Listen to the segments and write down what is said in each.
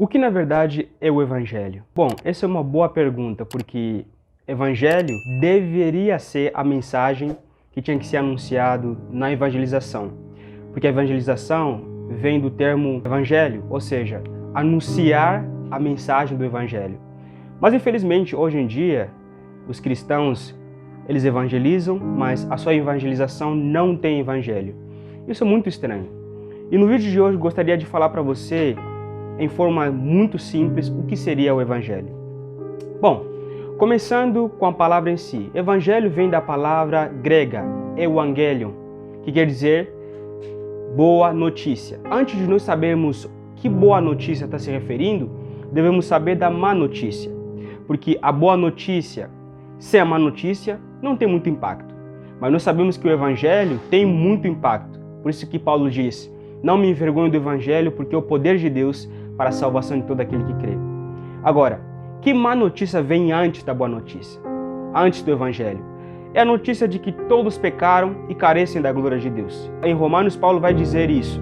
O que na verdade é o Evangelho? Bom, essa é uma boa pergunta, porque Evangelho deveria ser a mensagem que tinha que ser anunciado na evangelização. Porque a evangelização vem do termo evangelho, ou seja, anunciar a mensagem do Evangelho. Mas infelizmente, hoje em dia, os cristãos, eles evangelizam, mas a sua evangelização não tem Evangelho. Isso é muito estranho. E no vídeo de hoje eu gostaria de falar para você, em forma muito simples, o que seria o Evangelho. Bom, começando com a palavra em si. Evangelho vem da palavra grega, euangelion, que quer dizer boa notícia. Antes de nós sabermos que boa notícia está se referindo, devemos saber da má notícia. Porque a boa notícia, sem a má notícia, não tem muito impacto. Mas nós sabemos que o Evangelho tem muito impacto. Por isso que Paulo diz, não me envergonho do Evangelho, porque é o poder de Deus para a salvação de todo aquele que crê. Agora, que má notícia vem antes da boa notícia? Antes do Evangelho? É a notícia de que todos pecaram e carecem da glória de Deus. Em Romanos, Paulo vai dizer isso,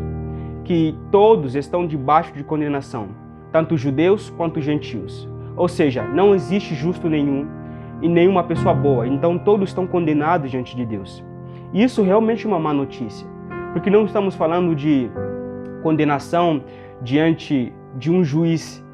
que todos estão debaixo de condenação, tanto judeus quanto gentios. Ou seja, não existe justo nenhum e nenhuma pessoa boa, então todos estão condenados diante de Deus. E isso realmente é uma má notícia, porque não estamos falando de condenação diante de um juiz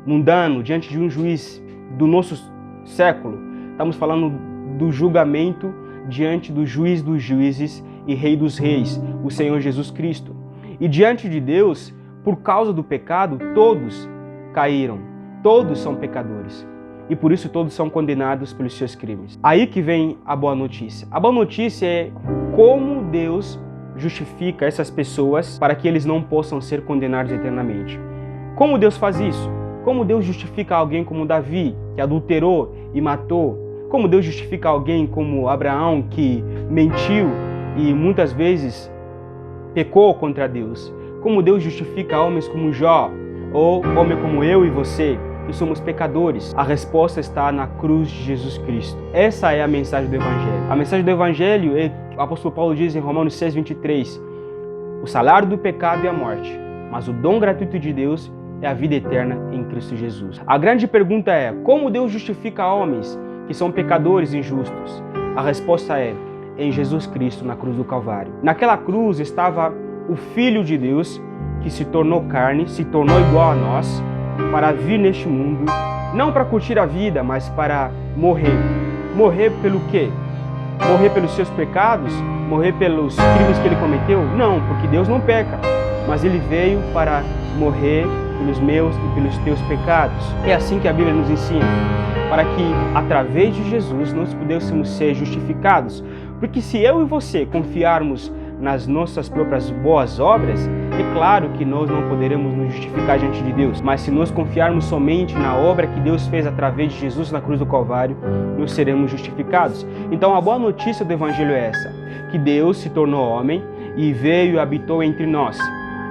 mundano, diante de um juiz do nosso século. Estamos falando do julgamento diante do juiz dos juízes e rei dos reis, o Senhor Jesus Cristo. E diante de Deus, por causa do pecado, todos caíram, todos são pecadores. E por isso todos são condenados pelos seus crimes. Aí que vem a boa notícia. A boa notícia é como Deus justifica essas pessoas para que eles não possam ser condenados eternamente. Como Deus faz isso? Como Deus justifica alguém como Davi, que adulterou e matou? Como Deus justifica alguém como Abraão, que mentiu e muitas vezes pecou contra Deus? Como Deus justifica homens como Jó, ou homem como eu e você, que somos pecadores? A resposta está na cruz de Jesus Cristo. Essa é a mensagem do Evangelho. A mensagem do Evangelho é, o apóstolo Paulo diz em Romanos 6:23, o salário do pecado é a morte, mas o dom gratuito de Deus é a vida eterna em Cristo Jesus. A grande pergunta é, como Deus justifica homens que são pecadores injustos? A resposta é, em Jesus Cristo na cruz do Calvário. Naquela cruz estava o Filho de Deus, que se tornou carne, se tornou igual a nós, para vir neste mundo, não para curtir a vida, mas para morrer. Morrer pelo quê? Morrer pelos seus pecados? Morrer pelos crimes que ele cometeu? Não, porque Deus não peca. Mas ele veio para morrer pelos meus e pelos teus pecados. É assim que a Bíblia nos ensina. Para que, através de Jesus, nós pudéssemos ser justificados. Porque se eu e você confiarmos nas nossas próprias boas obras, é claro que nós não poderemos nos justificar diante de Deus. Mas se nós confiarmos somente na obra que Deus fez através de Jesus na cruz do Calvário, nós seremos justificados. Então a boa notícia do Evangelho é essa, que Deus se tornou homem e veio e habitou entre nós,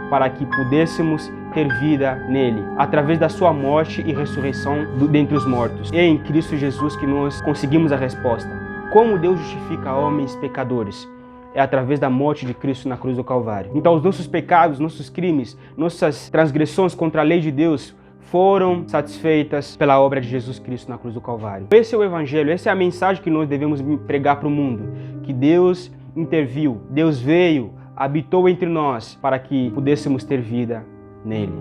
para que pudéssemos ter vida nele, através da sua morte e ressurreição dentre os mortos. É em Cristo Jesus que nós conseguimos a resposta. Como Deus justifica homens pecadores? É através da morte de Cristo na cruz do Calvário. Então os nossos pecados, nossos crimes, nossas transgressões contra a lei de Deus foram satisfeitas pela obra de Jesus Cristo na cruz do Calvário. Esse é o Evangelho, essa é a mensagem que nós devemos pregar para o mundo. Que Deus interviu, Deus veio, habitou entre nós para que pudéssemos ter vida nele.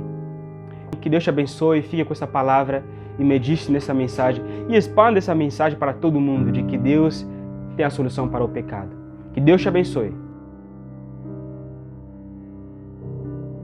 Que Deus te abençoe, fique com essa palavra e medite nessa mensagem e expanda essa mensagem para todo mundo de que Deus tem a solução para o pecado. Que Deus te abençoe.